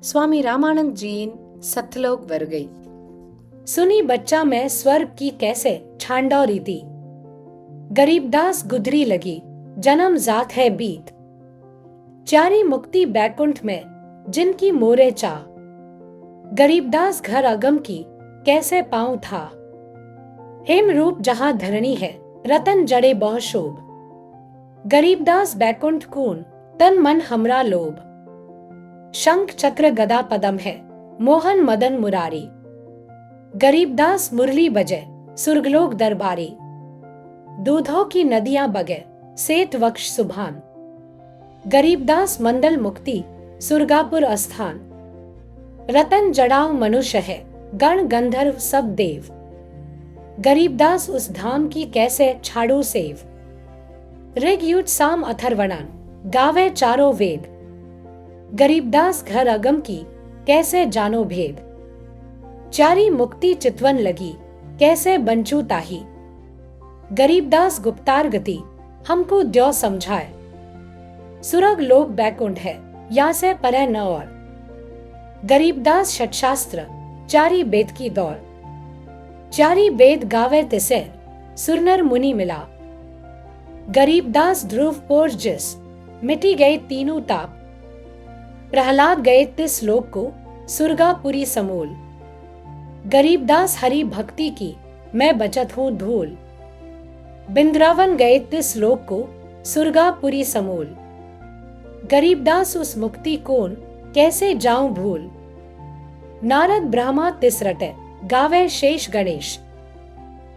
स्वामी रामानंद जी सतलोक வருகை। सुनी बच्चा में स्वर्ग की कैसे छांडौरी थी। गरीबदास गुदरी लगी जन्म जात है बीत। चारी मुक्ति बैकुंठ में जिनकी मोरे चाह। गरीबदास घर अगम की कैसे पाऊं था। हेम रूप जहां धरणी है रतन जड़े बहु शोभ। गरीबदास बैकुंठ कून तन मन हमरा लोभ। शंख चक्र गदा पदम है मोहन मदन मुरारी। गरीबदास मुरली बजे सुरगलोक दरबारी। दूधों की नदियां बगे सेत वक्ष सुभान। गरीबदास मंडल मुक्ति सुरगापुर अस्थान। रतन जड़ाव मनुष्य है गण गंधर्व सब देव। गरीबदास उस धाम की कैसे छाड़ू सेव। ऋग युज साम अथर्वणन गावे चारों वेद। गरीबदास घर अगम की कैसे जानो भेद। चारी मुक्ति चितवन लगी कैसे बंचू ताही। गरीबदास गुप्तार गति हमको द्यो समझाए। सुरग लोक बैकुंठ है या से परे न और। गरीबदास षटशास्त्र चारी वेद की दौड़। चारी वेद गावे तिसे सुरनर मुनि मिला। गरीबदास ध्रुव पोर जिस मिटी गए तीनों ताप। प्रहलाद गए तिस लोक को सुरगापुरी समूल। गरीबदास हरि भक्ति की मैं बचत हूं धूल। बिंद्रावन गए तिस लोक को सुरगापुरी समूल। गरीबदास उस मुक्ति कोन कैसे जाऊं भूल। नारद ब्रह्मा तिस रटे गावे शेष गणेश।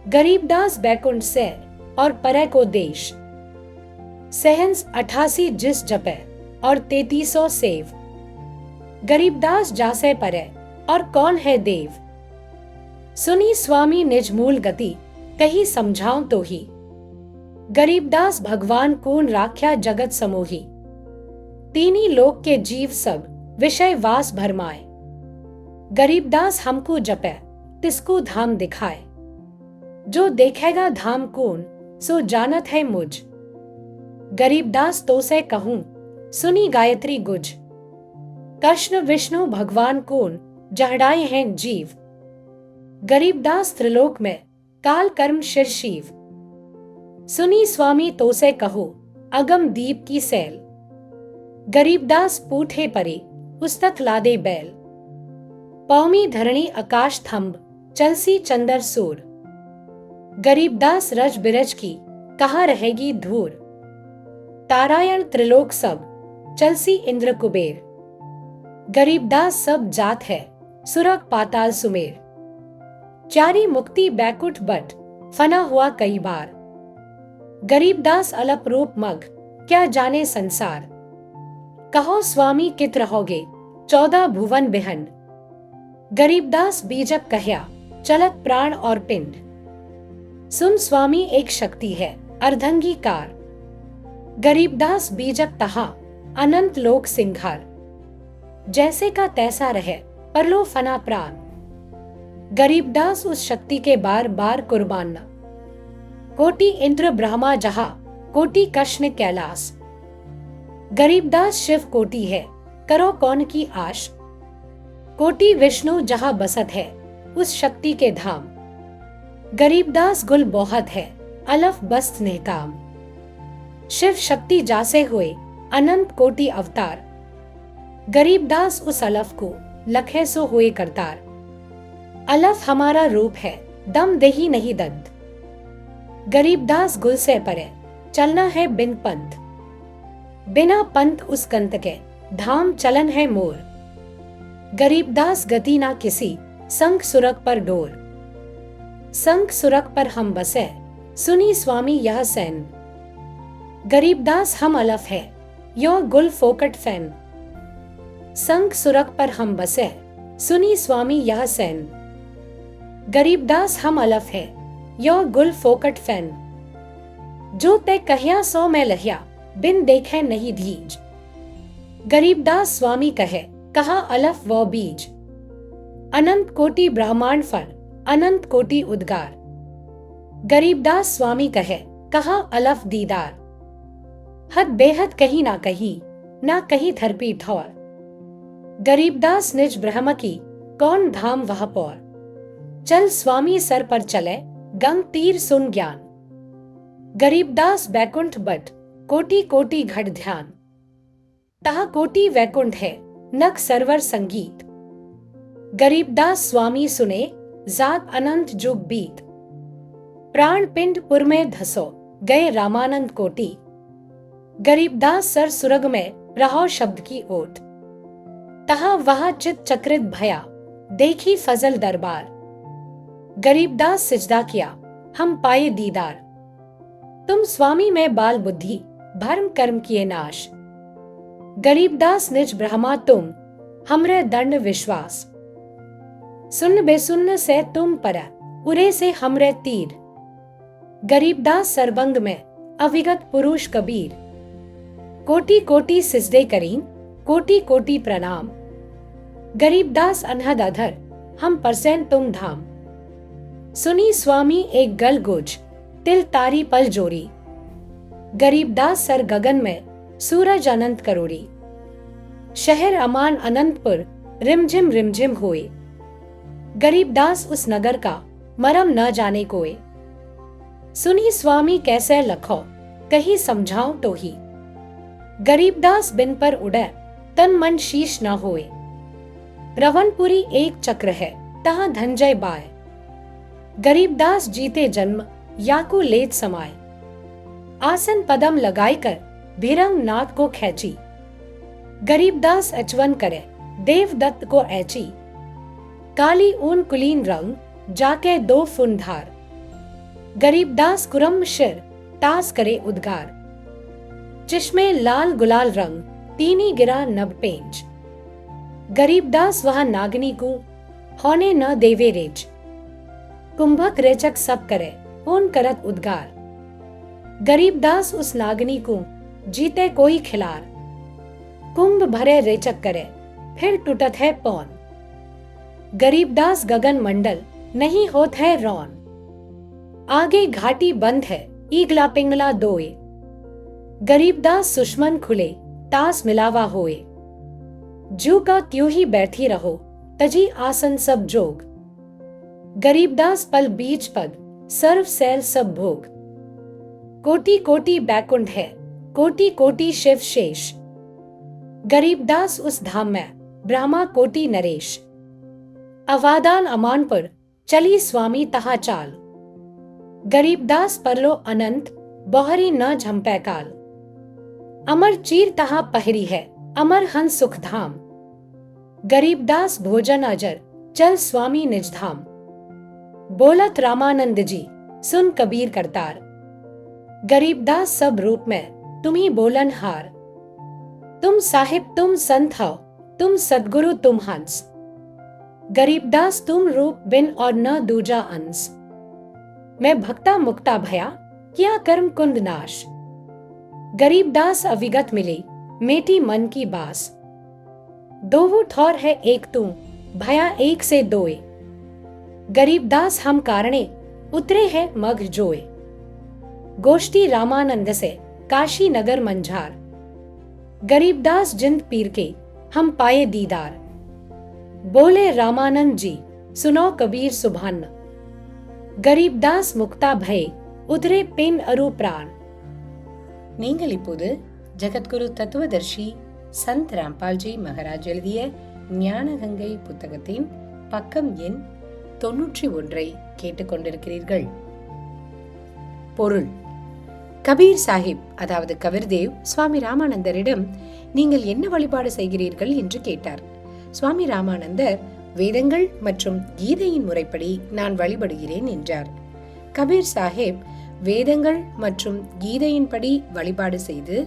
गरीबदास बैकुंठ से और परे को देश। सहंस 88 जिस जपे और 3300 सेव। गरीबदास जासे परे और कौन है देव। सुनी स्वामी निज मूल गति कही समझाऊं तो ही। गरीबदास भगवान कौन राख्या जगत समोही। तीनी लोक के जीव सब विषय वास भरमाए। गरीबदास हमको जपे तिसको धाम दिखाए। जो देखेगा धाम कौन सो जानत है मुझ। गरीबदास तो से कहूं सुनी गायत्री गुज। कृष्ण विष्णु भगवान कौन जहड़ाए हैं जीव। गरीबदास त्रिलोक में काल कर्म शिर शिव। सुनी स्वामी तो से कहो अगम दीप की सैल। गरीबदास पूठे परे पुस्तक लादे बैल। पौमी धरणी आकाश थंब चलसी चंदर सूर। गरीबदास रज बिरज की कहाँ रहेगी धूर। तारायण त्रिलोक सब चलसी इंद्र कुबेर। गरीबदास सब जात है सुरग पाताल सुमेर। चारी मुक्ति बैकुंठ बट फना हुआ कई बार। गरीबदास अलप रूप मग क्या जाने संसार। कहो स्वामी कित रहोगे 14 भुवन बिहन। गरीबदास बीजक कहया चलत प्राण और पिंड। सुन स्वामी एक शक्ति है अर्धंगीकार। गरीबदास बीजक तहा अनंत लोक सिंघार। जैसे का तैसा रहे परलो फना प्राण। गरीबदास उस शक्ति के बार बार कुर्बान न। कोटि इंद्र ब्रह्मा जहा कोटि कृष्ण कैलाश। गरीबदास शिव कोटि है करो कौन की आश। कोटि विष्णु जहां बसत है उस शक्ति के धाम। गरीबदास गुल बोहत है अलफ बस्त नेकाम। शिव शक्ति जासे हुए अनंत कोटि अवतार। गरीबदास उस अलफ को लखे सो हुए करतार। अलफ हमारा रूप है दम देही नहीं दंत। गरीबदास गुल से परे चलना है बिन पंथ। बिना पंथ उस कंत के धाम चलन है मोर। गरीबदास गति ना किसी संग सुरग पर डोर। संग सुरग पर हम बसे सुनी स्वामी यह सैन। गरीबदास हम अलफ है यो गुल फोकट फैन। संग सुरग पर हम बसे सुनी स्वामी यह सैन। गरीबदास हम अलफ है यो गुल फोकट फैन। जो ते कहिया सो मैं लहिया बिन देखे नहीं धीज। गरीबदास स्वामी कहे कहा अलफ वो बीज। अनंत कोटि ब्रह्मांड फल अनंत कोटि उद्गार। गरीबदास स्वामी कहे कहा अलफ दीदार। हद बेहद कहीं ना कहीं धरपी ठौर। गरीबदास निज ब्रह्म की कौन धाम वह पौर, चल स्वामी सर पर चले गंग तीर सुन ज्ञान। गरीबदास बैकुंठ बट कोटि कोटि घट ध्यान, तह कोटि वैकुंठ है नख सरवर संगीत। गरीबदास स्वामी सुने जात अनंत जुग बीत, प्राण पिंड पुर में धसो गए रामानंद कोटि। गरीबदास सर सुरग में रहो शब्द की ओट, तहा वहा चित चक्रित भया देखी फजल दरबार। गरीबदास सिजदा किया हम पाए दीदार, तुम स्वामी में बाल बुद्धि भर्म कर्म किए नाश। गरीबदास निज ब्रह्मा तुम हमरे दंड विश्वास, सुन्न बेसुन्न से तुम पर उरे से हमरे तीर। गरीबदास सरबंग में अविगत पुरुष कबीर, कोटि कोटि सिजदे करीं कोटि कोटि प्रणाम। गरीबदास अनहद अधर हम परसेन तुम धाम, सुनी स्वामी एक गल गुज तिल तारी पल जोरी। गरीबदास सर गगन में सूरज अनंत करोड़ी, शहर अमान अनंतपुर रिमझिम होए। गरीबदास उस नगर का मरम न जाने कोय, सुनी स्वामी कैसे लखो कहीं समझाओ तो ही। गरीबदास बिन पर उड़े तन मन शीश न होए, रवनपुरी एक चक्र है तहा धनजय बाय। गरीबदास जीते जन्म याकू लेत समाये, आसन पदम लगाई कर भीरंग नाथ को खैची। गरीबदास अचवन करे देवदत्त को ऐची, काली ऊन कुलीन रंग जाके दो फुनधार। गरीबदास कुरम शिर तास करे उद्गार, चिश्मे लाल गुलाल रंग तीनी गिरा नब पेंच। गरीबदास वह नागनी को होने न देवे रेच, कुंभक रेचक सब करे ऊन करत उद्गार। गरीबदास उस नागनी को जीते कोई खिलार, कुंभ भरे रेचक करे फिर टूटत है पौन। गरीबदास गगन मंडल नहीं होत है रौन, आगे घाटी बंद है ईगला पिंगला दोए। गरीबदास सुषमन खुले तास मिलावा होए, जू का त्यों ही बैठी रहो तजी आसन सब जोग। गरीबदास पल बीच पद सर्व सैल सब भोग, कोटि कोटि बैकुंठ है कोटि कोटि शिव शेष। गरीबदास उस धाम में ब्रह्मा कोटि नरेश, अवादान अमानपुर चली स्वामी तहा चाल। गरीबदास परलो अनंत बहरी न झंपे काल, अमर चीर तहा पहरी है अमर हंस सुख धाम। गरीबदास भोजन अजर चल स्वामी निज धाम, बोलत रामानंद जी सुन कबीर करतार। गरीबदास सब रूप में तुम्ही बोलन हार, तुम साहिब तुम संत हो तुम सदगुरु तुम हंस। गरीबदास तुम रूप बिन और न दूजा अंस, मैं भक्ता मुक्ता भया किया कर्म कुंद नाश। गरीबदास अविगत मिली मेटी मन की बास, दोवु ठौर है एक तू भया एक से दोए। गरीबदास हम कारणे उतरे है मघ जोए, गोष्ठी रामानंद से काशी नगर मंझार। गरीबदास जिंद पीर के हम पाए दीदार, बोले रामानंद जी सुनो कबीर सुभान। गरीबदास मुक्ता भय उतरे पेन अरु प्राण। நீங்கள் இப்போது ஜெகத்குரு தத்துவதர்ஷி சந்த் ராம்பால்ஜி மகாராஜ் எழுதிய ஞானகங்கை புத்தகத்தின் பக்கம் எண் 91 கேட்டுக்கொண்டிருக்கிறீர்கள். பொருள்: கபீர் சாஹிப் அதாவது கபீர்தேவ் சுவாமி ராமானந்தரிடம் நீங்கள் என்ன வழிபாடு செய்கிறீர்கள் என்று கேட்டார். சுவாமி ராமானந்தர் வேதங்கள் மற்றும் கீதையின் முறைப்படி நான் வழிபடுகிறேன் என்றார். கபீர் சாஹிப் வேதங்கள் மற்றும் கீதையின்படி வழிபாடு செய்து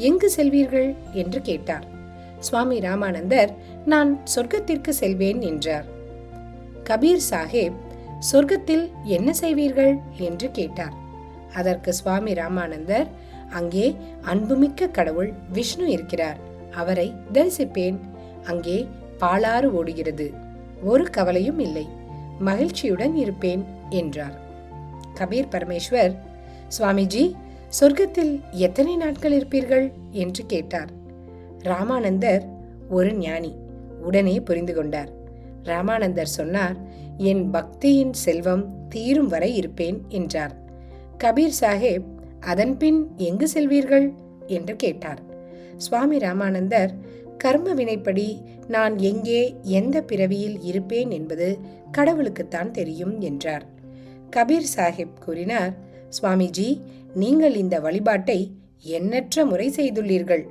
எங்கு செல்வீர்கள் என்று கேட்டார். சுவாமி ராமானந்தர் நான் சொர்க்கத்திற்கு செல்வேன் என்றார். கபீர் சாஹிப் சொர்க்கத்தில் என்ன செய்வீர்கள் என்று கேட்டார். அதற்கு சுவாமி ராமானந்தர் அங்கே அன்புமிக்க கடவுள் விஷ்ணு இருக்கிறார், அவரை தரிசிப்பேன். அங்கே பாலாறு ஓடுகிறது, ஒரு கவலையும் இல்லை, மகிழ்ச்சியுடன் இருப்பேன் என்றார். கபீர் பரமேஸ்வர் சுவாமிஜி சொர்க்கத்தில் எத்தனை நாட்கள் இருப்பீர்கள் என்று கேட்டார். ராமானந்தர் ஒரு ஞானி, உடனே புரிந்து கொண்டார். ராமானந்தர் சொன்னார், என் பக்தியின் செல்வம் தீரும் வரை இருப்பேன் என்றார். கபீர் சாஹேப், அதன்பின் எங்கு செல்வீர்கள் என்று கேட்டார். சுவாமி ராமானந்தர், கர்ம வினைப்படி நான் எங்கே எந்த பிறவியில் இருப்பேன் என்பது கடவுளுக்குத்தான் தெரியும் என்றார். கபீர் சாஹிப் கூறினார், சுவாமிஜி, நீங்கள் இந்த வழிபாட்டை எண்ணற்ற முறை செய்துள்ளீர்கள்.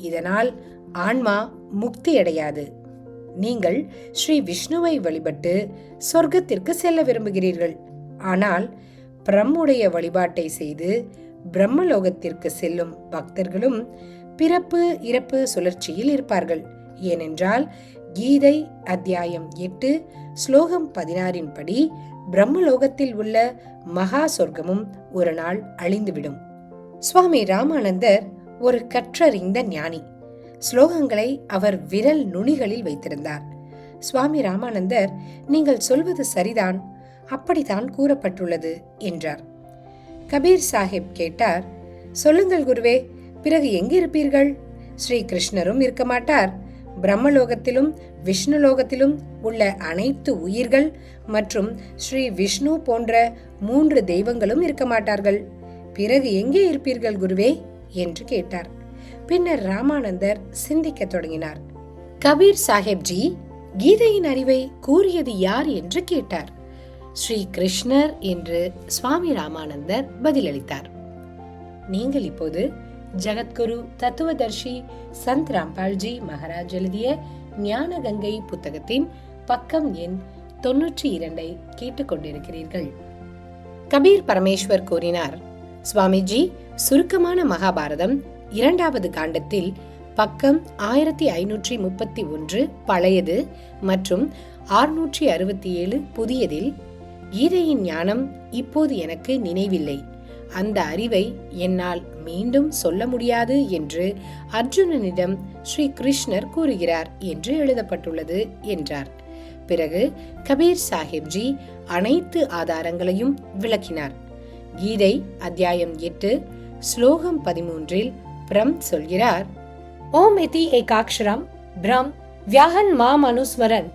இதனால் ஆன்மா முக்தி அடையாது. நீங்கள் ஸ்ரீ விஷ்ணுவை வழிபட்டு சொர்க்கத்திற்கு செல்ல விரும்புகிறீர்கள். ஆனால் பிரம்முடைய வழிபாட்டை செய்து பிரம்மலோகத்திற்கு செல்லும் பக்தர்களும் பிறப்பு இறப்பு சுழற்சியில் இருப்பார்கள். ஏனென்றால் கீதை அத்தியாயம் 8 ஸ்லோகம் 16 படி பிரம்மலோகத்தில் உள்ள மகா சொர்க்கமும் ஒரு நாள் அழிந்துவிடும். சுவாமி ராமானந்தர் ஒரு கற்றறிந்த ஞானி. ஸ்லோகங்களை அவர் விரல் நுனிகளில் வைத்திருந்தார். சுவாமி ராமானந்தர், நீங்கள் சொல்வது சரிதான், அப்படித்தான் கூறப்பட்டுள்ளது என்றார். கபீர் சாஹிப் கேட்டார், சொல்லுங்கள் குருவே, பிறகு எங்கிருப்பீர்கள்? ஸ்ரீ கிருஷ்ணரும் இருக்க மாட்டார். பிரம்மலோகத்திலும் விஷ்ணுலோகத்திலும் உள்ள அனைத்து உயிர்கள் மற்றும் ஸ்ரீ விஷ்ணு போன்ற 3 தெய்வங்களும் இருக்க மாட்டார்கள். பிறகு எங்கே இருப்பீர்கள் குருவே என்று கேட்டார். பின்னர் ராமானந்தர் சிந்திக்க தொடங்கினார். கபீர் சாஹிப்ஜி, கீதையின் அறிவை கூறியது யார் என்று கேட்டார். ஸ்ரீ கிருஷ்ணர் என்று சுவாமி ராமானந்தர் பதிலளித்தார். நீங்கள் இப்போது ஜகத்குரு தத்துவதர்ஷி சந்த் ராம்பால்ஜி மகாராஜ் எழுதிய ஞான கங்கை புத்தகத்தின் பக்கம் எண் 92 கேட்டுக்கொண்டிருக்கிறீர்கள். கபீர் பரமேஸ்வர் கூறினார், சுவாமிஜி, சுருக்கமான மகாபாரதம் 2வது காண்டத்தில் பக்கம் 1531 பழையது மற்றும் 667 புதியதில் கீதையின் ஞானம் இப்போது எனக்கு நினைவில்லை. அந்த அறிவை என்னால் மீண்டும் சொல்ல முடியாது என்று அர்ஜுனனிடம் ஸ்ரீ கிருஷ்ணர் கூறுகிறார் என்று எழுதப்பட்டுள்ளது என்றார். பிறகு கபீர் சாஹிப்ஜி அனைத்து ஆதாரங்களையும் விளக்கினார். கீதை அத்தியாயம் 8 ஸ்லோகம் 13 பிரம் சொல்கிறார், ஓம் இதி ஏகாக்ஷரம் பிரம் வியாஹன் மாம் அனுஸ்மரன்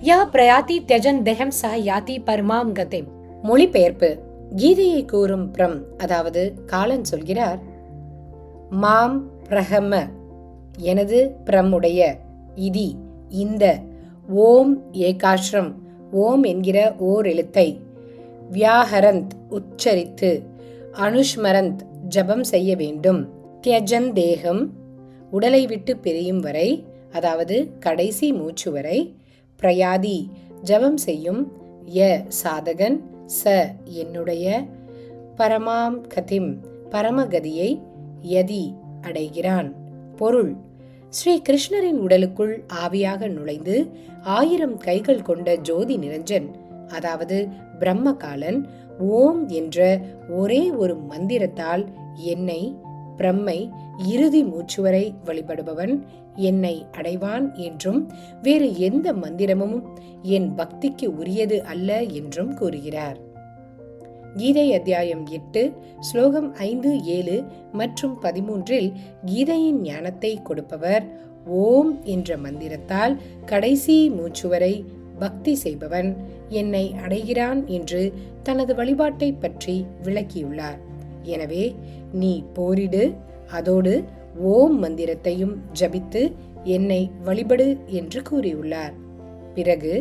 யா பிரயாதி த்யஜன் தெஹம் சஹ யாதி பரமாம் கதிம். மொழிபெயர்ப்பு: கீதையை கூறும் பிரம், அதாவது காலன் சொல்கிறார், மாம் பிரஹம, எனது பிரமுடைய, இதி இந்த, ஓம் ஏகாஷ்ரம், ஓம் என்கிற ஓர் எழுத்தை, வியாஹரந்த் உச்சரித்து, அனுஷ்மரந்த் ஜபம் செய்ய வேண்டும், தியஜன் தேகம் உடலை விட்டு பிரியும் வரை, அதாவது கடைசி மூச்சு வரை, பிரயாதி ஜபம் செய்யும், ய சாதகன், ச என்னுடைய, பரமாம் கதிம் பரமகதியை, யதி அடைகிறான். பொருள்: ஸ்ரீ கிருஷ்ணரின் உடலுக்குள் ஆவியாக நுழைந்து 1000 கைகள் கொண்ட ஜோதி நிரஞ்சன், அதாவது பிரம்மகாலன், ஓம் என்ற ஒரே ஒரு மந்திரத்தால் என்னை, பிரம்மை, இறுதி மூச்சுவரை வழிபடுபவன் என்னை அடைவான் என்றும் வேறு எந்த மந்திரமும் என் பக்திக்கு உரியது அல்ல என்றும் கூறுகிறார். கீதை அத்தியாயம் 8 ஸ்லோகம் 5, 7 மற்றும் 13 கீதையின் ஞானத்தை கொடுப்பவர், ஓம் என்ற மந்திரத்தால் கடைசி மூச்சுவரை பக்தி செய்பவன் என்னை அடைகிறான் என்று தனது வழிபாட்டை பற்றி விளக்கியுள்ளார். எனவே நீ போரிடு, அதோடு ஓம் மந்திரத்தையும் ஜபித்து என்னை வழிபடு என்று கூறியுள்ளார். பிறகு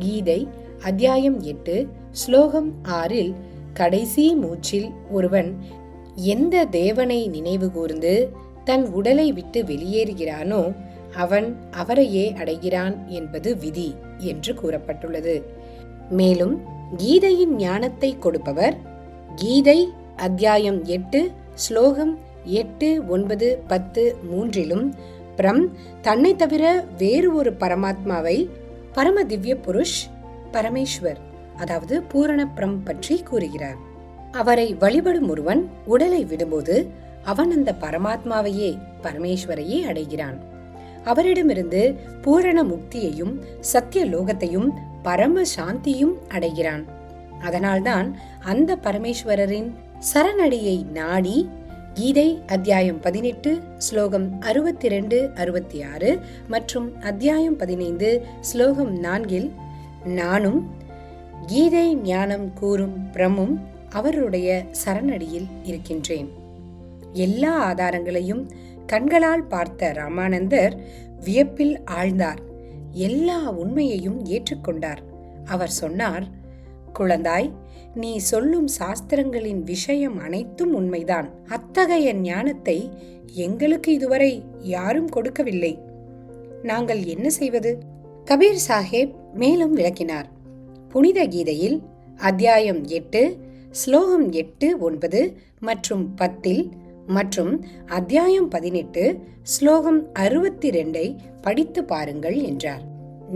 கீதை அத்தியாயம் 8 ஸ்லோகம் 6 கடைசி மூச்சில் ஒருவன் எந்த தேவனை நினைவு கூர்ந்து தன் உடலை விட்டு வெளியேறுகிறானோ அவன் அவரையே அடைகிறான் என்பது விதி என்று கூறப்பட்டுள்ளது. மேலும் கீதையின் ஞானத்தை கொடுப்பவர் கீதை அத்தியாயம் 8 ஸ்லோகம் 8, 9, 10, 3 பிரம் தன்னை தவிர வேறு ஒரு பரமாத்மாவை, பரம திவ்ய புருஷ் பரமேஸ்வர், அதாவது பூரண பிரம் பற்றி கூறுகிறார். அவரை வழிபடும் ஒருவன் உடலை விடும்போது அவன் அந்த பரமாத்மாவையே, பரமேஸ்வரையே அடைகிறான். அவரிடமிருந்து பூரண முக்தியையும் சத்திய லோகத்தையும் பரம சாந்தியும் அடைகிறான். அதனால்தான் அந்த பரமேஸ்வரரின் சரணடியை நாடி கீதை அத்தியாயம் 18 ஸ்லோகம் 62-66 மற்றும் அத்தியாயம் 15 ஸ்லோகம் 4 நானும் கீதை ஞானம் கூறும் பிரம்மும் அவருடைய சரணடியில் இருக்கின்றேன். எல்லா ஆதாரங்களையும் கண்களால் பார்த்த ராமானந்தர் வியப்பில் ஆழ்ந்தார். எல்லா உண்மையையும் ஏற்றுக்கொண்டார். அவர் சொன்னார், குழந்தாய், நீ சொல்லும் சாஸ்திரங்களின் விஷயம் அனைத்தும் உண்மைதான். அத்தகைய ஞானத்தை எங்களுக்கு இதுவரை யாரும் கொடுக்கவில்லை. நாங்கள் என்ன செய்வது? கபீர் சாஹேப் மேலும் விளக்கினார். புனித கீதையில் அத்தியாயம் 8 ஸ்லோகம் 8, 9 மற்றும் 10 மற்றும் அத்தியாயம் 18 ஸ்லோகம் 62 படித்து பாருங்கள் என்றார்.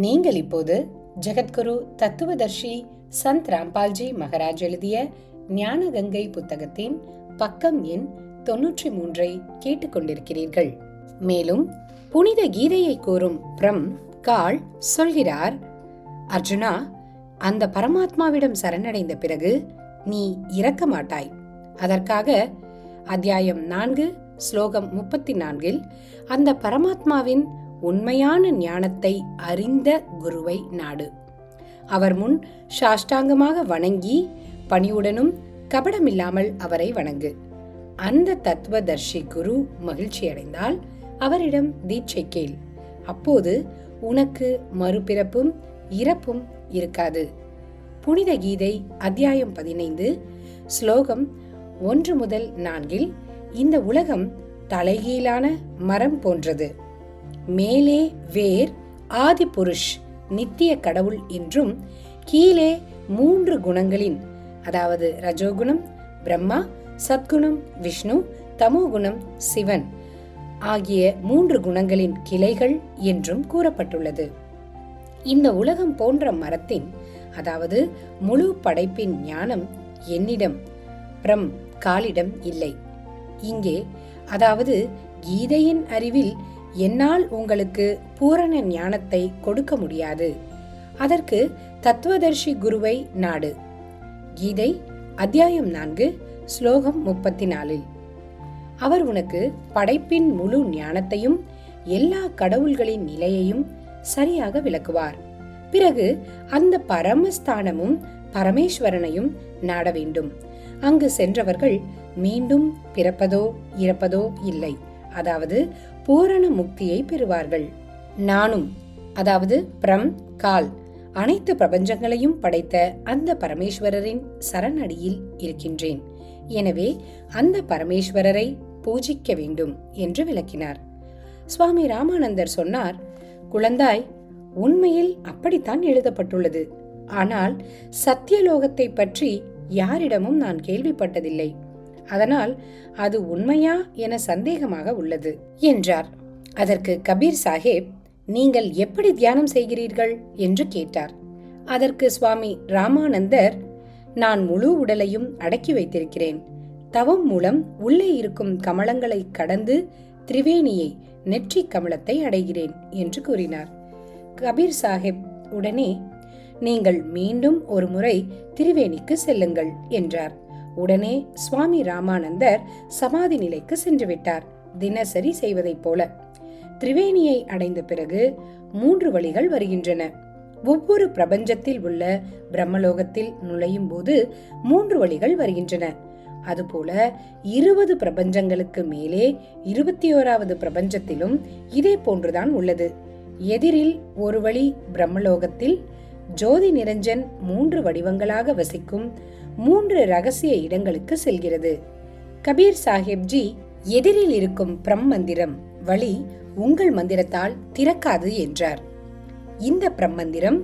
நீங்கள் இப்போது ஜெகத்குரு தத்துவதர்ஷி சந்த் ராம்பால்ஜி மகாராஜ் எழுதிய ஞான கங்கை புத்தகத்தின் பக்கம் எண் 93 கேட்டுக்கொண்டிருக்கிறீர்கள். மேலும் புனித கீதையை கூறும் பிரம் கால் சொல்கிறார், அர்ஜுனா, அந்த பரமாத்மாவிடம் சரணடைந்த பிறகு நீ இறக்க மாட்டாய். அதற்காக அத்தியாயம் 4 ஸ்லோகம் 34 அந்த பரமாத்மாவின் உண்மையான ஞானத்தை அறிந்த குருவை நாடு. அவர் முன் சாஷ்டாங்கமாக வணங்கி பணிவுடனும் கபடமில்லாமல் அவரை வணங்கு. அந்த தத்துவதர்ஷி குரு மகிழ்ச்சி அடைந்தால் அவரிடம் தீட்சை கேள். அப்போது உனக்கு மறுபிறப்பும் இறப்பும் இருக்காது. புனித கீதை அத்தியாயம் 15 ஸ்லோகம் 1 முதல் 4 இந்த உலகம் தலைகீழான மரம் போன்றது. மேலே வேர் ஆதி புருஷ் நித்திய கடவுள் என்றும், கீழே 3 குணங்களின், அதாவது ரஜோகுணம் பிரம்மா, சத்குணம் விஷ்ணு, தமோகுணம் சிவன் ஆகிய 3 குணங்களின் கிளைகள் என்றும் கூறப்பட்டுள்ளது. இந்த உலகம் போன்ற மரத்தின், அதாவது முழு படைப்பின் ஞானம் என்னிடம், பிரம் காலிடம் இல்லை. இங்கே, அதாவது கீதையின் அறிவில் என்னால் உங்களுக்கு பூரண ஞானத்தை கொடுக்க முடியாது. அதற்கு தத்துவதர்ஷி குருவை நாடு. கீதை அத்தியாயம் 4 ஸ்லோகம் 34 அவர் உனக்கு படைப்பின் முழு ஞானத்தையும் எல்லா கடவுள்களின் நிலையையும் சரியாக விளக்குவார். பிறகு அந்த பரமஸ்தானமும் பரமேஸ்வரனையும் நாட வேண்டும். அங்கு சென்றவர்கள் மீண்டும் பிறப்பதோ இறப்பதோ இல்லை, அதாவது பூரண முக்தியை பெறுவார்கள். நானும், அதாவது பிரம் கால் அனைத்து பிரபஞ்சங்களையும் படைத்த அந்த பரமேஸ்வரரின் சரணடியில் இருக்கின்றேன். எனவே அந்த பரமேஸ்வரரை பூஜிக்க வேண்டும் என்று விளக்கினார். சுவாமி ராமானந்தர் சொன்னார், குழந்தாய், உண்மையில் அப்படித்தான் எழுதப்பட்டுள்ளது. ஆனால் சத்தியலோகத்தை பற்றி யாரிடமும் நான் கேள்விப்பட்டதில்லை. அதனால் அது உண்மையா என சந்தேகமாக உள்ளது என்றார். அதற்கு கபீர் சாஹேப், நீங்கள் எப்படி தியானம் செய்கிறீர்கள் என்று கேட்டார். அதற்கு சுவாமி ராமானந்தர், நான் முழு உடலையும் அடக்கி வைத்திருக்கிறேன். தவம் மூலம் உள்ளே இருக்கும் கமலங்களை கடந்து திரிவேணியை, நெற்றி கமலத்தை அடைகிறேன் என்று கூறினார். கபீர் சாஹேப் உடனே, நீங்கள் மீண்டும் ஒரு முறை திரிவேணிக்கு செல்லுங்கள் என்றார். உடனே சுவாமி ராமானந்தர் சமாதி நிலைக்கு சென்று விட்டார். தினசரி செய்வதைப் போல. திரிவேணியை அடைந்த பிறகு 3 வழிகள் வருகின்றன. ஒவ்வொரு பிரபஞ்சத்தில் உள்ள பிரம்மலோகத்தில் நுழையும் போது 3 வழிகள் வருகின்றன. அதுபோல 20 பிரபஞ்சங்களுக்கு மேலே 21வது பிரபஞ்சத்திலும் இதே போன்றுதான் உள்ளது. எதிரில் ஒரு வழி பிரம்மலோகத்தில் ஜோதி நிரஞ்சன் 3 வடிவங்களாக வசிக்கும் 3 ரகசிய இடங்களுக்கு செல்கிறது. கபீர் சாஹேப்ஜி, எதிரில் இருக்கும் பிரம் மந்திரம் வழி உங்கள் மந்திரத்தால் திறக்காது என்றார். இந்த பிரம் மந்திரம்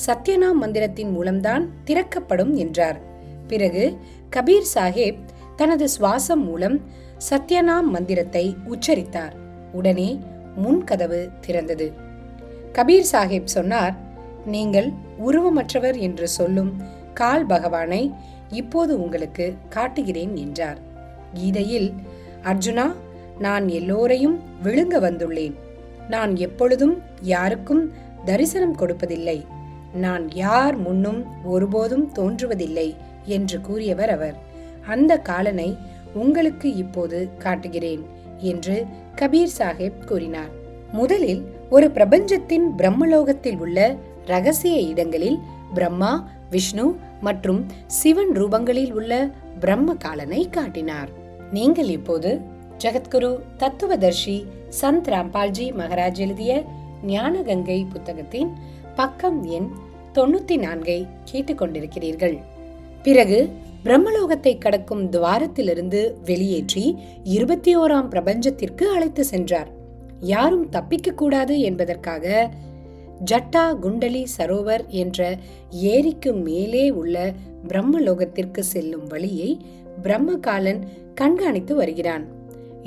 சத்யநாம் மந்திரத்தின் மூலம்தான் திறக்கப்படும் என்றார். பிறகு கபீர் சாஹேப் தனது சுவாசம் மூலம் சத்யநாம் மந்திரத்தை உச்சரித்தார். உடனே முன்கதவு திறந்தது. கபீர் சாஹேப் சொன்னார், நீங்கள் உருவமற்றவர் என்று சொல்லும் கால் பகவானை இப்போது உங்களுக்கு காட்டுகிறேன் என்றார். கீதையில், அர்ஜுனா, நான் எல்லோரையும் விழுங்க வந்துள்ளேன். நான் எப்பொழுதும் யாருக்கும் தரிசனம் கொடுப்பதில்லை. நான் யார் முன்னும் ஒருபோதும் தோன்றுவதில்லை என்று கூறியவர் அவர். அந்த காலனை உங்களுக்கு இப்போது காட்டுகிறேன் என்று கபீர் சாஹிப் கூறினார். முதலில் ஒரு பிரபஞ்சத்தின் பிரம்மலோகத்தில் உள்ள ரகசிய இடங்களில் பிரம்மா, விஷ்ணு மற்றும் சிவன் ரூபங்களில் உள்ள பிரம்ம காலனை காட்டினார். நீங்கள் இப்போது ஜகத்குரு தத்துவதர்ஷி சந்த் ராம்பால்ஜி மகாராஜ் எழுதிய ஞான கங்கை புத்தகத்தின் பக்கம் எண் 94 கேட்டுக்கொண்டிருக்கிறீர்கள். பிறகு பிரம்மலோகத்தை கடக்கும் துவாரத்திலிருந்து வெளியேற்றி 21ஆம் பிரபஞ்சத்திற்கு அழைத்து சென்றார். யாரும் தப்பிக்க கூடாது என்பதற்காக ஜட்டா குண்டலி சரோவர் என்ற ஏரிக்கு மேலே உள்ள பிரம்மலோகத்திற்கு செல்லும் வழியை பிரம்மகாலன் கண்காணித்து வருகிறான்.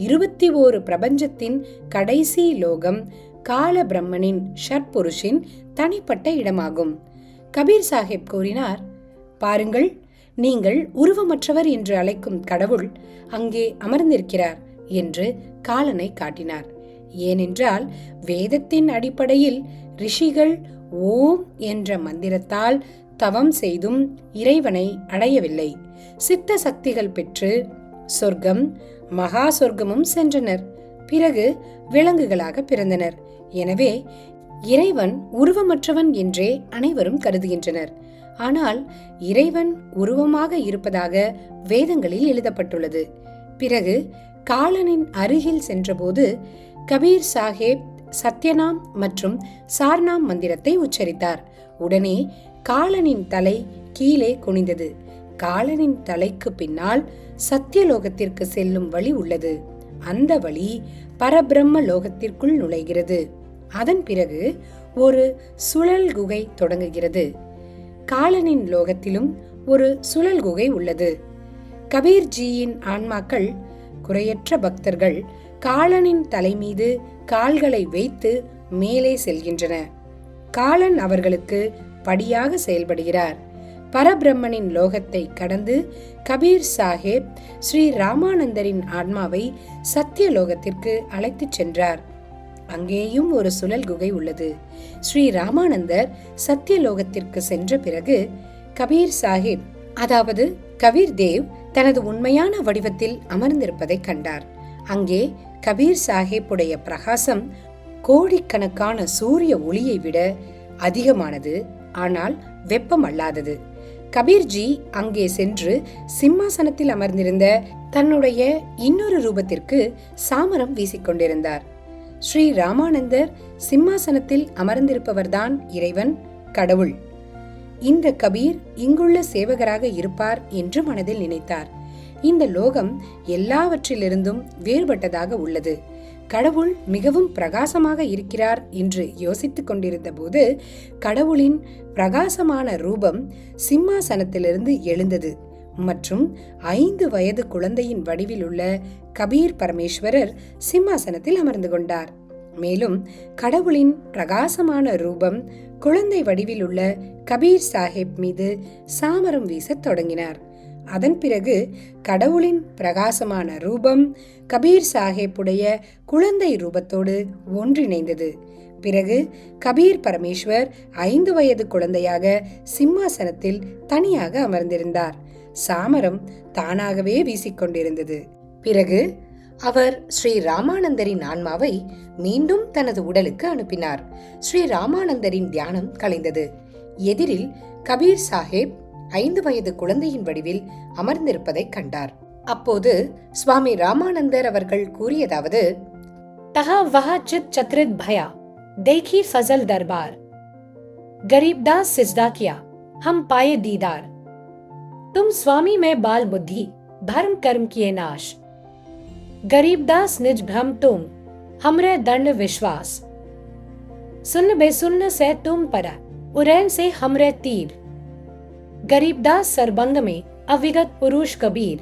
21 பிரபஞ்சத்தின் கடைசி லோகம் கால பிரம்மனின் ஷட்புருஷின் தனிப்பட்ட இடமாகும். கபீர் சாஹிப் கூறினார், பாருங்கள், நீங்கள் உருவமற்றவர் என்று அழைக்கும் கடவுள் அங்கே அமர்ந்திருக்கிறார் என்று காலனை காட்டினார். ஏனென்றால் வேதத்தின் அடிப்படையில் ரிஷிகள் ஓம் என்ற மந்திரத்தால் தவம் செய்தும் இறைவனை அடையவில்லை. சித்த சக்திகள் பெற்று சொர்க்கம், மகா சொர்க்கமும் சென்றனர். பிறகு விலங்குகளாக பிறந்தனர். எனவே இறைவன் உருவமற்றவன் என்றே அனைவரும் கருதுகின்றனர். ஆனால் இறைவன் உருவமாக இருப்பதாக வேதங்களில் எழுதப்பட்டுள்ளது. பிறகு காலனின் அருகில் சென்றபோது கபீர் சாஹிப் சத்யநாம் மற்றும் சார்நாம் மந்திரத்தை உச்சரித்தார். உடனே காலனின் தலை கீழே குனிந்தது. காலனின் தலைக்கு பின்னால் சத்தியலோகத்திற்கு செல்லும் வழி உள்ளது. அந்த வழி பரபிரம்ம லோகத்திற்குள் நுழைகிறது. அதன் பிறகு ஒரு சுழல் குகை தொடங்குகிறது. காலனின் லோகத்திலும் ஒரு சுழல் குகை உள்ளது. கபீர்ஜியின் ஆன்மாக்கள், குறையற்ற பக்தர்கள், காலனின் தலை மீது கால்களை வைத்து மேலே செல்கின்றன. காலன் அவர்களுக்கு படியாக செயல்படுகிறார். பரபிரம்மனின் லோகத்தை கடந்து கபீர் சாஹிப் ஸ்ரீ ராமானந்தரின் ஆன்மாவை சத்தியலோகத்திற்கு அழைத்துச் சென்றார். அங்கேயும் ஒரு சுழல் குகை உள்ளது. ஸ்ரீ ராமானந்தர் சத்தியலோகத்திற்கு சென்ற பிறகு கபீர் சாஹிப், அதாவது கபீர் தேவ், தனது உண்மையான வடிவத்தில் அமர்ந்திருப்பதை கண்டார். அங்கே கபீர் சாஹிப்புடைய பிரகாசம் கோடிக்கணக்கான சூரிய ஒளியை விட அதிகமானது, ஆனால் வெப்பம் அல்லாதது. கபீர்ஜி அங்கே சென்று சிம்மாசனத்தில் அமர்ந்திருந்த தன்னுடைய இன்னொரு ரூபத்திற்கு சாமரம் வீசிக்கொண்டிருந்தார். ஸ்ரீ ராமானந்தர் சிம்மாசனத்தில் அமர்ந்திருப்பவர்தான் இறைவன், கடவுள். இந்த கபீர் இங்குள்ள சேவகராக இருப்பார் என்று மனதில் நினைத்தார். இந்த லோகம் எல்லாவற்றிலிருந்தும் வேறுபட்டதாக உள்ளது. கடவுள் மிகவும் பிரகாசமாக இருக்கிறார் என்று யோசித்துக் கொண்டிருந்த போது கடவுளின் பிரகாசமான ரூபம் சிம்மாசனத்திலிருந்து எழுந்தது மற்றும் 5 வயது குழந்தையின் வடிவில் உள்ள கபீர் பரமேஸ்வரர் சிம்மாசனத்தில் அமர்ந்து கொண்டார். மேலும் கடவுளின் பிரகாசமான ரூபம் குழந்தை வடிவில் உள்ள கபீர் சாஹிப் மீது சாமரம் வீசத் தொடங்கினார். அதன் பிறகு கடவுளின் பிரகாசமான ரூபம் கபீர் சாஹிப்புடைய குழந்தை ரூபத்தோடு ஒன்றிணைந்தது. பிறகு கபீர் பரமேஸ்வர் 5 வயது குழந்தையாக சிம்மாசனத்தில் தனியாக அமர்ந்திருந்தார். சாமரம் தானாகவே வீசிக்கொண்டிருந்தது. பிறகு அவர் ஸ்ரீ ராமானந்தரின் ஆன்மாவை மீண்டும் தனது உடலுக்கு அனுப்பினார். ஸ்ரீ ராமானந்தரின் தியானம் கலைந்தது. எதிரில் கபீர் சாஹிப் 5 வயது குழந்தையின் வடிவில் அமர்ந்திருப்பதை கண்டார். அப்போது சுவாமி ராமானந்தர் அவர்கள் கூறியதாவது, தஹா வஹா சித் சத்ரித் பயா देखी फजल दरबार, गरीबदास सिजदा किया, हम पाए दीदार, तुम स्वामी में बाल बुद्धि, भरम कर्म किए नाश, गरीबदास निज भ्रम तुम, हमरे दंड विश्वास, सुन्न बेसुन्न से तुम पर, उरैन से हमरे तीर, गरीबदास सरबंग में अविगत पुरुष कबीर,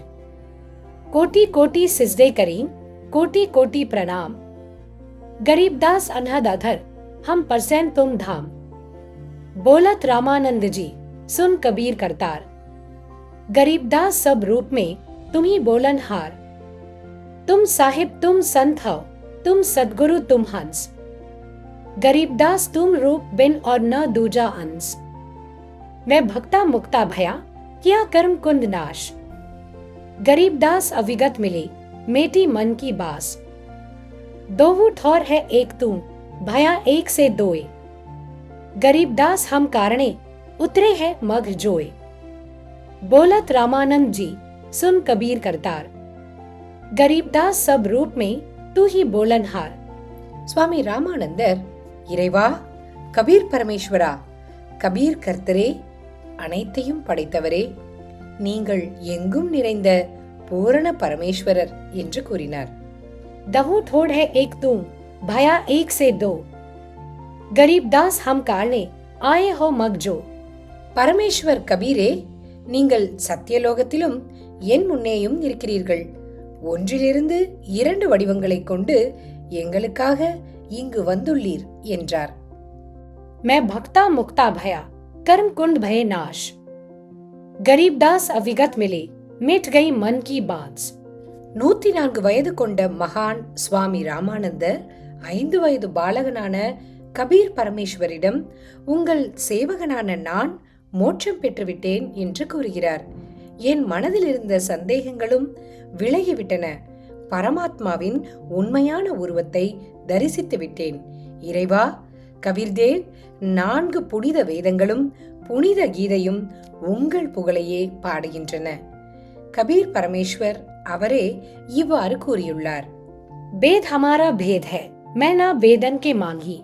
कोटि कोटि सिजदे करीं, कोटि कोटि प्रणाम, गरीबदास अनहद अधर, हम परसैन तुम धाम, बोलत रामानंद जी सुन कबीर करतार, गरीबदास सब रूप में तुम ही बोलन हार, तुम साहिब तुम संत हो, तुम सदगुरु तुम हंस, गरीबदास तुम रूप बिन और न दूजा अंश, मैं भक्ता मुक्ता भया किया कर्म कुंद नाश, गरीबदास अविगत मिले मेटी मन की बास। दोवु थौर है एक तू भया एक से दोए। गरीबदास हम कारणे उतरे है मग जोए। बोलत रामानंद जी सुन कबीर करतार। गरीबदास सब रूप में तू ही बोलनहार। சுவாமி ராமானந்தர், இறைவா, கபீர் பரமேஸ்வரா, கபீர் கர்த்தரே, அனைத்தையும் படைத்தவரே, நீங்கள் எங்கும் நிறைந்த பூரண பரமேஸ்வரர் என்று கூறினார். दवु थोड़ है एक तू भया एक से दो। गरीबदास हम कारणे आए हो मग जो। பரமேஸ்வர் கபீரே, நீங்கள் சத்தியலோகத்திலும் என் முன்னேயும் இருக்கிறீர்கள். ஒன்றிலிருந்து 2 வடிவங்களைக் கொண்டு எங்களுக்காக இங்கு வந்துள்ளீர் என்றார். मैं भक्ता मुक्ता भया कर्म कुंड भय नाश। गरीबदास अविगत मिले मिट गई मन की बांस। 104 வயது கொண்ட மகான் சுவாமி ராமானந்தர் 5 வயது பாலகனான கபீர் பரமேஸ்வரிடம், உங்கள் சேவகனான நான் மோட்சம் பெற்றுவிட்டேன் என்று கூறுகிறார். என் மனதில் இருந்த சந்தேகங்களும் விலகிவிட்டன. பரமாத்மாவின் உண்மையான உருவத்தை தரிசித்து விட்டேன். இறைவா, கபீர்தேவ், 4 புனித வேதங்களும் புனித கீதையும் உங்கள் புகழையே பாடுகின்றன. கபீர் பரமேஸ்வர் அவரே இவ்வாறு கூறியுள்ளார். बेद हमारा भेद है मैं ना वेदन के मांगी।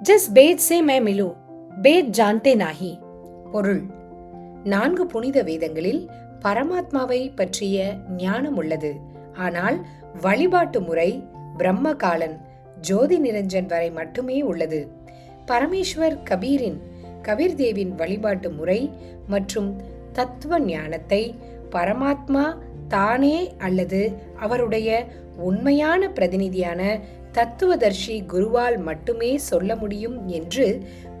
जिस बेद से मैं मिलूं बेद जानते नाही। பொருள்: 4 புனித வேதங்களில் பரமாத்மாவை பற்றிய ஞானம் உள்ளது. ஆனால் வழிபாட்டு முறை பிரம்மகாலன் ஜோதி நிரஞ்சன் வரை மட்டுமே உள்ளது. பரமேஸ்வர் கபீர்தேவின் வழிபாட்டு முறை மற்றும் தத்துவ ஞானத்தை பரமாத்மா தானே அல்லது அவருடைய உண்மையான பிரதிநிதியான தத்துவதர்ஷி குருவால் மட்டுமே சொல்ல முடியும் என்று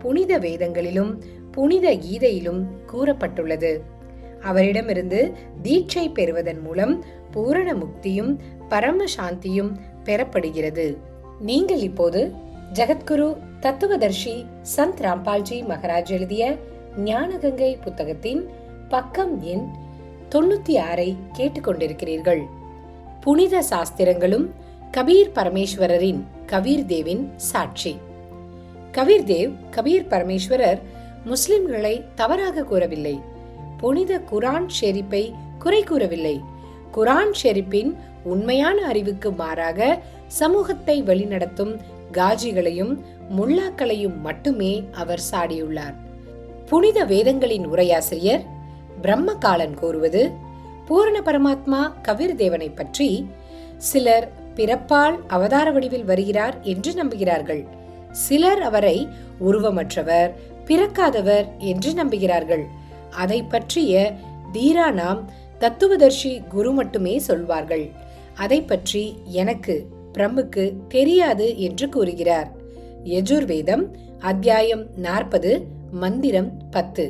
புனித வேதங்களிலும் புனித கீதையிலும் கூறப்பட்டுள்ளது. அவரிடமிருந்து தீட்சை பெறுவதன் மூலம் பூரண முக்தியும் பரம சாந்தியும் பெறப்படுகிறது. நீங்கள் இப்போது ஜகத்குரு தத்துவதர்ஷி சந்த் ராம்பால்ஜி மகாராஜ் எழுதிய ஞானகங்கை புத்தகத்தின் பக்கம் எண் 96 கேட்டுக்கொண்டிருக்கிறீர்கள். புனித சாஸ்திரங்களும் கபீர் பரமேஸ்வரரின் கபீர்தேவின் சாட்சி. கபீர் பரமேஸ்வரர் முஸ்லிம்களை தவறாக கூறவில்லை. புனித குரான் ஷெரீப்பை குறை கூறவில்லை. குரான் ஷெரீப்பின் உண்மையான அறிவுக்கு மாறாக சமூகத்தை வழிநடத்தும் காஜிகளையும் முல்லாக்களையும் மட்டுமே அவர் சாடியுள்ளார். புனித வேதங்களின் உரையாசிரியர் பிரம்மகாலன் கூறுவது, பூரண பரமாத்மா கபீர்தேவனை பற்றி சிலர் பிறப்பால் அவதார வடிவில் வருகிறார் என்று நம்புகிறார்கள். சிலர் அவரை உருவமற்றவர், பிறக்காதவர் என்று நம்புகிறார்கள். அதை பற்றிய தீரானாம் தத்துவதர்ஷி குரு மட்டுமே சொல்வார்கள். அதை பற்றி எனக்கு பிரம்முக்கு தெரியாது என்று கூறுகிறார். யஜுர்வேதம் அத்தியாயம் 40 மந்திரம் 10.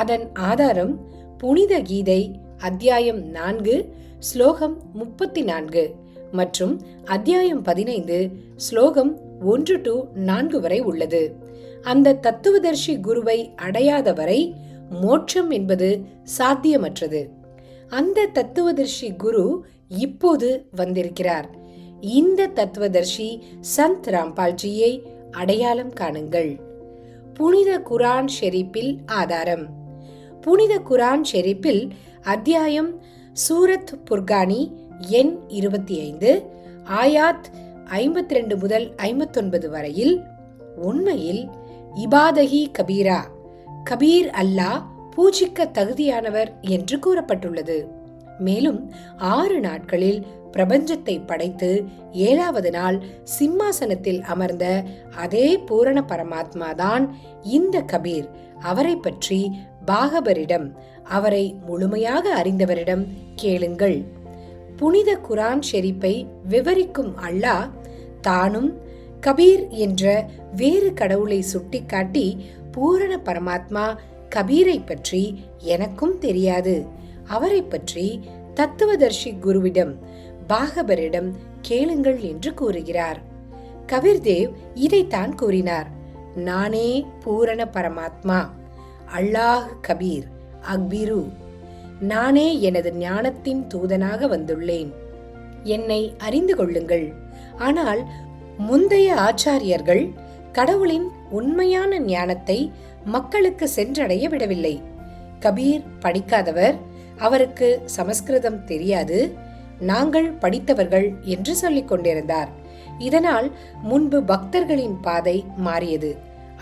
அதன் ஆதாரம் புனித கீதை அத்தியாயம் 4 ஸ்லோகம் 34 மற்றும் அத்தியாயம் 15 ஸ்லோகம் 1-4 வரை உள்ளது. அந்த தத்துவதர்ஷி குருவை அடையாத வரை மோட்சம் என்பது சாத்தியமற்றது. அந்த தத்துவதர்ஷி குரு இப்போது வந்திருக்கிறார். இந்த தத்துவதர்ஷி சந்த் ராம்பால்ஜியை அடையாளம் காணுங்கள். புனித குரான் ஷெரீப்பில் ஆதாரம். புனித குரான் ஷெரீப்பில் அத்தியாயம் சூரத் புர்கானி எண் 25 ஆயாத் 52 முதல் 59 வரையில் உண்மையில் இபாதகி கபீரா, கபீர் அல்லாஹ் பூஜிக்க தகுதியானவர் என்று கூறப்பட்டுள்ளது. மேலும் 6 நாட்களில் பிரபஞ்சத்தை படைத்து 7வது நாள் சிம்மாசனத்தில் அமர்ந்த அதே பூரண பரமாத்மா தான் இந்த கபீர். அவரை பற்றி பாகவரிடம், அவரை முழுமையாக அறிந்தவரிடம் கேளுங்கள். புனித குரான் ஷெரீப்பை விவரிக்கும் அல்லாஹ் தானும் கபீர் என்ற வேறு கடவுளை சுட்டிக்காட்டி, பூரண பரமாத்மா கபீரை பற்றி எனக்கும் தெரியாது, அவரை பற்றி தத்துவதர்ஷி குருவிடம் பாகவரிடம் கேளுங்கள் என்று கூறுகிறார். கபீர்தேவ் இதைத்தான் கூறினார். நானே பூரண பரமாத்மா, அல்லாஹ் கபீர் அக்பிரு. நானே எனது ஞானத்தின் தூதனாக வந்துள்ளேன். என்னை அறிந்து கொள்ளுங்கள். ஆனால் முந்தைய ஆச்சாரியர்கள் கடவுளின் உண்மையான ஞானத்தை மக்களுக்கு சென்றடைய விடவில்லை. கபீர் படிக்காதவர், அவருக்கு சமஸ்கிருதம் தெரியாது, நாங்கள் படித்தவர்கள் என்று சொல்லிக் கொண்டிருந்தார். இதனால் முன்பு பக்தர்களின் பாதை மாறியது.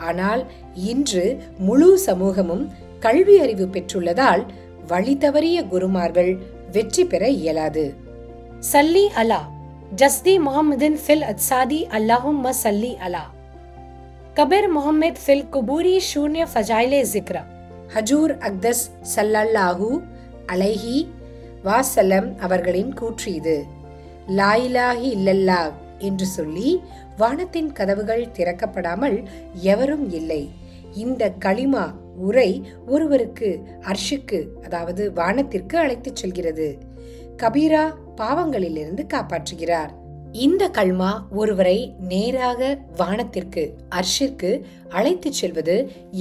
ஆனால் இன்று முழு சமூகமும் கல்வி அறிவு பெற்றுள்ளதால் வழி தவறிய குருமார்கள் வெற்றி பெற இயலாது. சல்லி அலா ஜஸ்தி முஹம்மதின் ஃபில் அத்சாதி அல்லாஹும்ம சல்லி அலா கபீர் முஹம்மத் ஃபில் குபூரி ஷூன்ய ஃபஜாயிலே ஸிக்ர ஹஜூர் அக்தஸ் ஸல்லல்லாஹு அலைஹி வஸல்லம் அவர்களின் கூற்று இது. லா இலாஹ இல்லல்லாஹ் என்று சொல்லி வானத்தின் கதவுகள் திறக்கப்படாமல் எவரும் இல்லை. இந்த களிமா உரை ஒருவருக்கு அர்ஷுக்கு, அதாவது வானத்திற்கு அழைத்துச் செல்கிறது. கபீரா பாவங்களிலிருந்து காப்பாற்றுகிறார். இந்த கல்மா ஒருவரை நேராக வானத்திற்கு, அர்ஷிற்கு அழைத்துச் செல்வது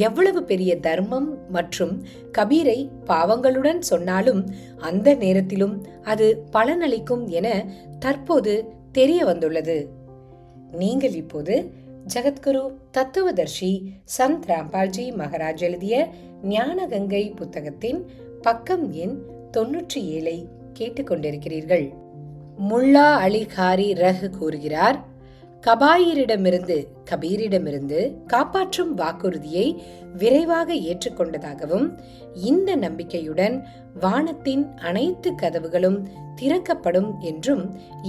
எவ்வளவு பெரிய தர்மம் மற்றும் கபீரை பாவங்களுடன் சொன்னாலும் அந்த நேரத்திலும் அது பலனளிக்கும் என தற்போது தெரிய வந்துள்ளது. நீங்கள் இப்போது ஜகத்குரு தத்துவதர்ஷி சந்த் ராம்பால்ஜி மகாராஜ் எழுதிய ஞானகங்கை புத்தகத்தின் பக்கம் எண் 97 கேட்டுக்கொண்டிருக்கிறீர்கள். முல்லா அலி காரி ரஹ் கூறுகிறார், கபாயிரிடமிருந்து கபீரிடமிருந்து காப்பாற்றும் வாக்குறுதியை விரைவாக ஏற்றுக்கொண்டதாகவும் இந்த நம்பிக்கையுடன் வானத்தின் அனைத்து கதவுகளும் திறக்கப்படும் என்றும்,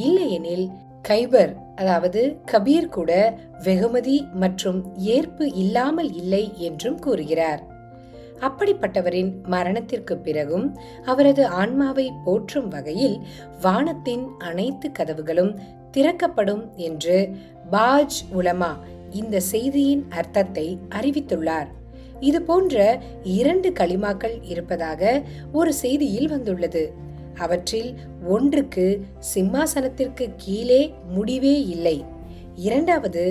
இல்லையெனில் கைபர், அதாவது கபீர் கூட வெகுமதி மற்றும் ஏற்பு இல்லாமல் இல்லை என்றும் கூறுகிறார். அப்படிப்பட்டவரின் மரணத்திற்கு பிறகும் அவரது ஆன்மாவை போற்றும் வகையில் வானத்தின் அனைத்து கதவுகளும் திறக்கப்படும் என்று பாஜ் உலமா இந்த செய்தியின் அர்த்தத்தை அறிவித்துள்ளார். இது போன்ற 2 களிமாக்கள் இருப்பதாக ஒரு செய்தியில் வந்துள்ளது. அவற்றில் ஒன்றுக்கு சிம்மாசனத்திற்கு கீழே முடிவே இல்லை. இரண்டாவது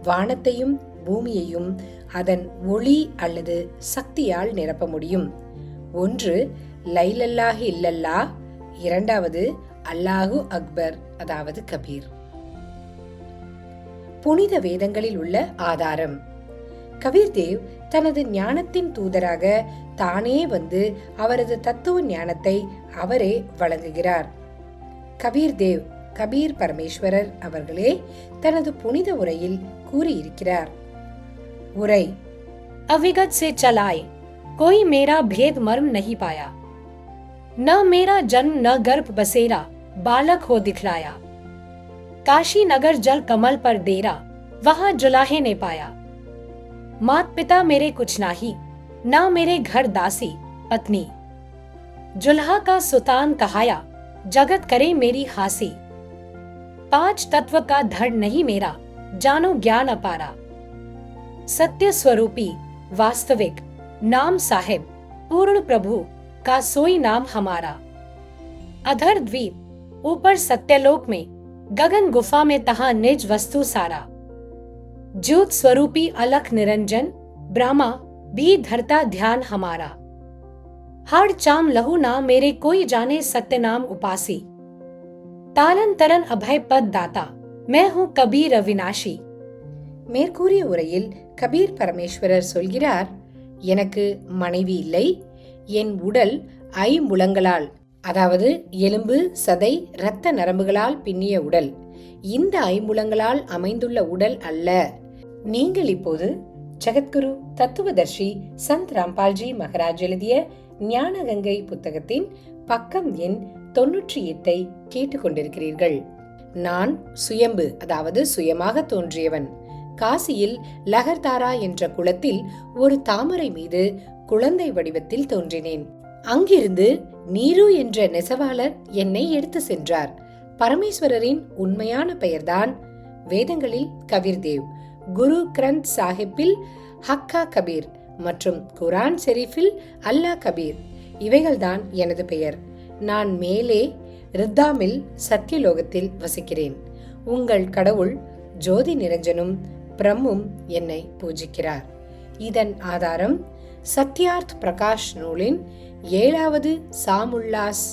வானத்தையும் பூமியையும் அதன் ஒளி அல்லது சக்தியால் நிரப்ப முடியும். ஒன்று லைலல்லாஹி இல்லல்லா, இரண்டாவது அல்லாஹு அக்பர், அதாவது கபீர். புனித வேதங்களில் உள்ள ஆதாரம். கபீர் தேவ் தனது ஞானத்தின் தூதராக தானே வந்து அவரது தத்துவ ஞானத்தை அவரே வழங்குகிறார். கபீர் தேவ், கபீர் பரமேஸ்வரர் அவர்களே தனது புனித உரையில் கூறியிருக்கிறார். உரை. अविगत से चलाए कोई मेरा भेद मर्म नहीं पाया, न मेरा जन्म न गर्भ बसेरा बालक हो दिखलाया, काशी नगर जल कमल पर डेरा वहां जुलाहे ने पाया, मात पिता मेरे कुछ नाही ना मेरे घर दासी पत्नी, जुल्हा का सुतान कहाया जगत करे मेरी हासी, 5 तत्व का धड़ नहीं मेरा जानो ज्ञान अपारा, सत्य स्वरूपी वास्तविक नाम साहिब पूर्ण प्रभु का सोई नाम हमारा, अधर द्वीप ऊपर सत्यलोक में गगन गुफा में तहां निज वस्तु सारा, ज्योत स्वरूपी अलख निरंजन ब्रह्मा भी धरता ध्यान हमारा, हाड़ चाम लहू नाम मेरे कोई जाने सत्य नाम उपासी, तारन तरन अभय पद दाता मैं हूं कबीर अविनाशी. மேற்கூறிய உரையில் கபீர் பரமேஸ்வரர் சொல்கிறார், எனக்கு மனைவி இல்லை, என் உடல் ஐம்புலங்களால், அதாவது எலும்பு, சதை, இரத்த நரம்புகளால் பின்னிய உடல், இந்த ஐம்புலங்களால் அமைந்துள்ள உடல் அல்ல. நீங்கள் இப்போது ஜகத்குரு தத்துவதர்ஷி சந்த் ராம்பால்ஜி மகாராஜ் எழுதிய ஞானகங்கை புத்தகத்தின் பக்கம் எண் 98 கேட்டுக்கொண்டிருக்கிறீர்கள். நான் சுயம்பு, அதாவது சுயமாக தோன்றியவன். காசியில் லகர்தாரா என்ற குளத்தில் ஒரு தாமரை மீது குழந்தை வடிவத்தில் தோன்றினேன். அங்கிருந்து நீரு என்ற நெசவாளர் என்னை எடுத்து சென்றார். பரமேஸ்வரரின் உண்மையான பெயர்தான் வேதங்களில் கபீர் தேவ், குரு கிரந்த் சாஹிப்பில் ஹக்கா கபீர் மற்றும் குரான் ஷெரீஃபில் அல்லா கபீர். இவைகள்தான் எனது பெயர். நான் மேலே ரித்தாமில் சத்தியலோகத்தில் வசிக்கிறேன். உங்கள் கடவுள் ஜோதி நிரஞ்சனும் பிரம்மும் என்னை பூஜிக்கிறார். இதன் ஆதாரம் சத்யார்த் பிரகாஷ் நூலின் 7வது சாமுல்லாஸ்,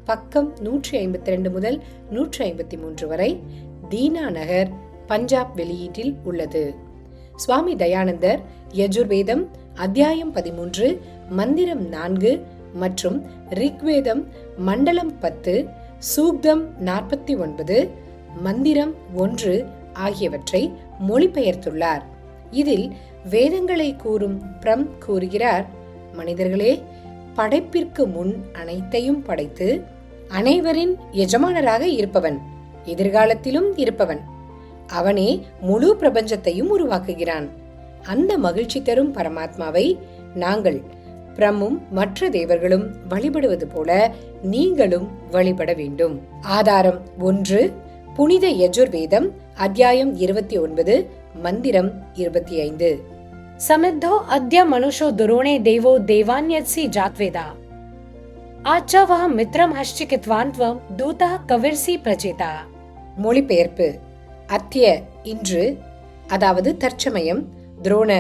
பக்கம் 152 முதல் 153 வரை, தீனா நகர், பஞ்சாப் வெளியீட்டில் உள்ளது. சுவாமி தயானந்தர் யஜுர்வேதம் அத்தியாயம் 13, மந்திரம் 4 மற்றும் ரிக்வேதம் மண்டலம் 10, சூக்தம் 49, மந்திரம் 1 ஆகியவற்றை மொழிபெயர்த்துள்ளார். இதில் வேதங்களை கூறும் பிரம் கூறுகிறார், மனிதர்களே, படைப்பிற்கு முன் அனைத்தையும் படைத்து அனைவரின் எஜமானராக இருப்பவன், எதிர்காலத்திலும் இருப்பவன், அவனே முழு பிரபஞ்சத்தையும் உருவாக்குகிறான். அந்த மகிழ்ச்சி தரும் பரமாத்மாவை நாங்கள் பிரம்மும் மற்ற தேவர்களும் வழிபடுவது போல நீங்களும் வழிபட வேண்டும். ஆதாரம் 1, புனித யஜுர்வேதம் அத்தியாயம் 29, மந்திரம் 25. समिद्धो अद्य मनुष्यो दुरोणे देवो देवान्यत्सि जातवेदा आच्चा वह मित्रम हश्चिकित्वान्त्वम दूता कविर्सी प्रचेता. மொழிபெயர்ப்பு. அத்திய இன்று, அதாவது தற்சமயம், துரோண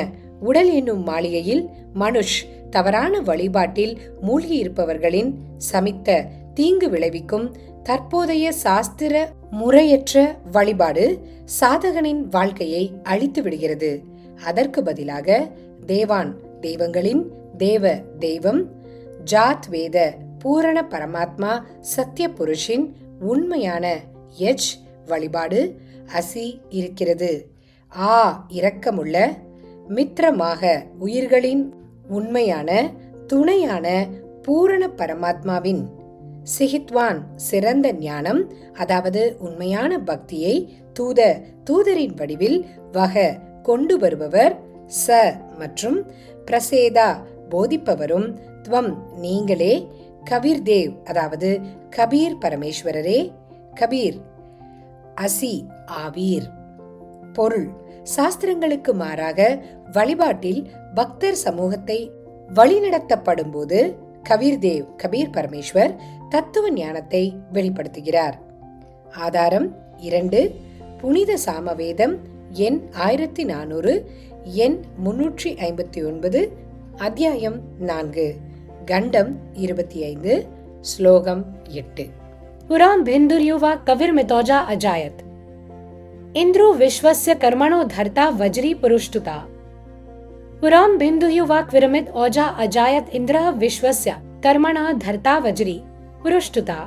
உடல் என்னும் மாளிகையில் மனுஷ் தவறான வழிபாட்டில் மூழ்கியிருப்பவர்களின் சமித்த தீங்கு விளைவிக்கும் தற்போதைய சாஸ்திர முறையற்ற வழிபாடு சாதகனின் வாழ்க்கையை அழித்து விடுகிறது. அதற்கு பதிலாக தேவான் தெய்வங்களின் தேவ தெய்வம், ஜாத் வேத பூரண பரமாத்மா சத்திய புருஷின் உண்மையான யஜ் வழிபாடு அசி இருக்கிறது. இரக்கமுள்ள மித்திரமாக உயிர்களின் உண்மையான துணையான பூரண பரமாத்மாவின் சிகித்வான் சிறந்த ஞானம், அதாவது உண்மையான பக்தியை தூதரின் வடிவில் வக கொண்டு வருபவர், ச மற்றும் பிரசேதா போதிப்பவரும், துவம் நீங்களே, கபீர் தேவ் அதாவது கபீர் பரமேஸ்வரரே, கபீர் அசி ஆவீர். பொருள்: சாஸ்திரங்களுக்கு மாறாக வழிபாட்டில் பக்தர் சமூகத்தை வழிநடத்தப்படும் போது கபீர் தேவ் கபீர் பரமேஸ்வர் தத்துவ ஞானத்தை வெளிப்படுத்துகிறார். ஆதாரம் 2, புனித சாமவேதம் எண் 1400, எண் 359, அத்தியாயம் 4, கண்டம் 25, ஸ்லோகம் 8. पुराम भिन्दुर्युवा कविर मितौजा अजायत इंद्रो विश्वस्य कर्मणो धर्ता वज्री पुरुष्टुता. पुराम भिन्दुर्युवा विरमित औजा अजायत इंद्रः विश्वस्य कर्मणः धर्ता वज्री पुरुष्टुता.